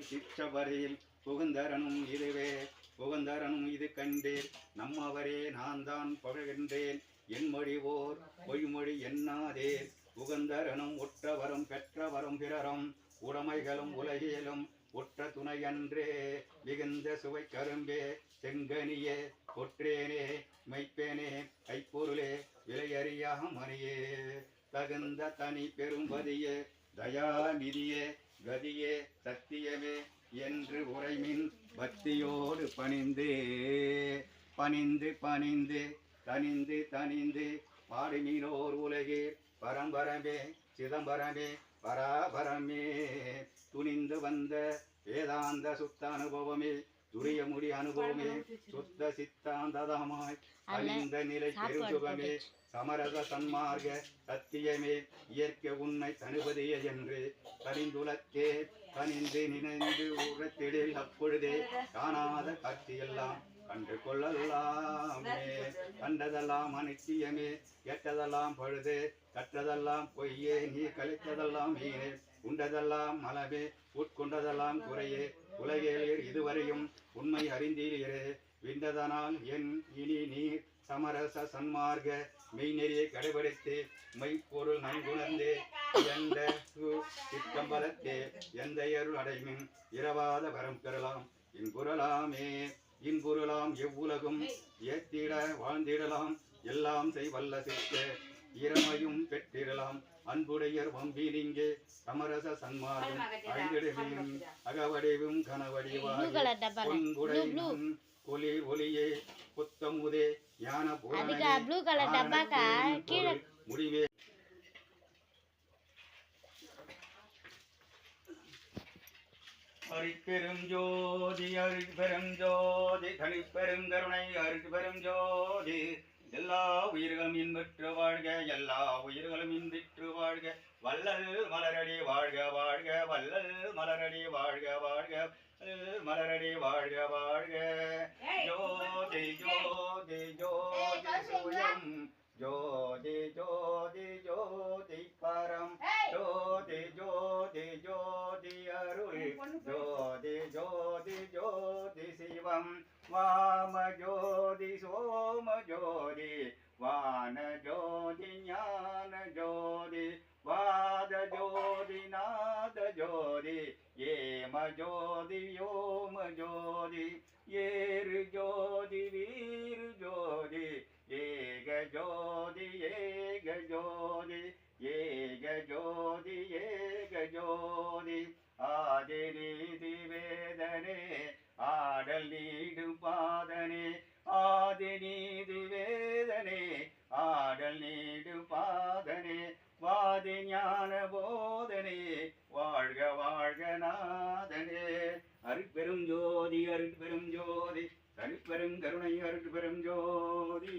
சிற்றவரையில் புகுந்தரனும் இதுவே புகுந்தரனும் இது கண்டேன் நம்மவரே நான் தான் பகழ்கின்றேன் என் மொழிவோர் பொய்மொழி எண்ணாதே புகுந்தரனும் உற்றவரும் பெற்றவரும் பிறரும் உடைமைகளும் உலகிலும் உற்ற துணையன்றே மிகுந்த சுவை கரும்பே செங்கனியே கொற்றேனே மெய்ப்பேனே கைப்பொருளே விலையறியா மணியே தகுந்த தனி பெரும்பதியே தயாநிதியே கதியே சத்தியமே என்று உரைமின் பக்தியோடு பணிந்து பணிந்து பணிந்து தனிந்து தனிந்து பாடுமீனோர் உலகே பரம்பரமே சிதம்பரமே பராபரமே துணிந்து வந்த வேதாந்த சுத்த அனுபவமே துரிய முடி அனுபவமே சுத்த சித்தாந்ததமாய் அழிந்த நிலை பெருசுகமே சமரச சன்மார்க்க சத்தியமே இயற்கை உண்மை தனுபதியே என்று கரிந்துலக்கே கனிந்து நினைந்து உரத்திடில் அப்பொழுதே காணாத காட்சியெல்லாம் கண்டு கொள்ளலாமே கண்டதெல்லாம் அனித்தியமே கேட்டதெல்லாம் பழுது கற்றதெல்லாம் பொய்யே நீ கழித்ததெல்லாம் மீனே உண்டதெல்லாம் மலமே உட்கொண்டதெல்லாம் குறையே உலகேலீர் இதுவரையும் உண்மை அறிந்தீரே விண்டதனால் என் இனி நீர் சமரச சன்மார்க்க மெய்நெறியை கடைபிடித்து மெய்ப்பொருள் நன்குணர்ந்தே எந்த சித்தம்பலத்தே எந்த அருள் அடைமின் இரவாத வரம் பெறலாம் இன்புறலாமே இன்புறலாம் எவ்வுலகும் ஏத்திட வாழ்ந்திடலாம் எல்லாம் செய்வல்ல சித்த இறமையும் பெற்றிடலாம் அன்புடையர் வம்பினிங்கே சமரச சன்மார்க்கம் அழிந்திடுவேன் அகவடிவும் கனவடிவாய் ஒளிர் ஒளியே புத்தமுதே ஞான முடிவே அருட்பெரும் ஜோதி அருட்பெரும் ஜோதி தனிப்பெரும் கருணை அருட்பெரும் ஜோதி எல்லா உயிர்களும் இன்பற்று வாழ்க எல்லா உயிர்களும் இன்பிற்று வாழ்க வள்ளல் மலரடி வாழ்க வாழ்க வள்ளல் மலரடி வாழ்க வாழ்க மலரடி வாழ்க வாழ்க ஜோதி ஜோதி ஜோதி சுயம் ஜோதி ஜோதி ஜோதி பரம் ஜோதி ஜோதி ஜோதி அருள் ஜோதி ஜோதி ஜோதி சிவம் வாம ஜோதி சோம ஜோதி வான ஜோதி ஞான ஜோதி வாத ஜோதி நாத ஜோதி ஏம ஜோதி யோம ஜோதி ஏறு ஜோதி வீரு ஜோதி ஏக ஜோதி ஏக ஜோதி ஏக ஜோதி ஏக ஜோதி ஆதி நீதி வேதனே ஆடல் நீடும் பாதனே ஆதி நீதி வேதனே ஆடல் நீடும் பாதனே வாதி ஞான போதனே வாழ்க வாழ்க நாதனே அருட்பெரும் ஜோதி அருட்பெரும் ஜோதி தனிப்பெரும் கருணை அருட்பெரும் ஜோதி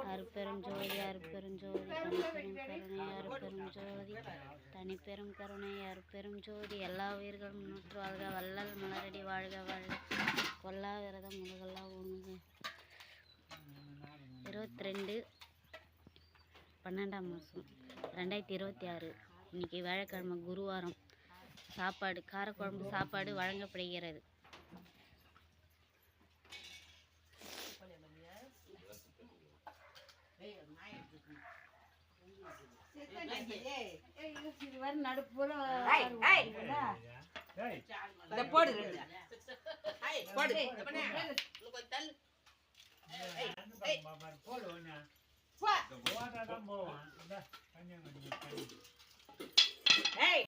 அருட்பெரும் ஜோதி அருட்பெரும் ஜோதி தனிப்பெரும் கருணை அருட்பெரும் ஜோதி எல்லா உயிர்களும் முன்னூற்று வாழ்க வள்ளல் மலரடி வாழ்க வாழ்க கொல்லா விரதம் முழுகெல்லாம் ஒன்று 22/12/2026 இன்னைக்கு வியாழக்கிழமை குருவாரம் சாப்பாடு காரக்குழம்பு சாப்பாடு வழங்கப்படுகிறது.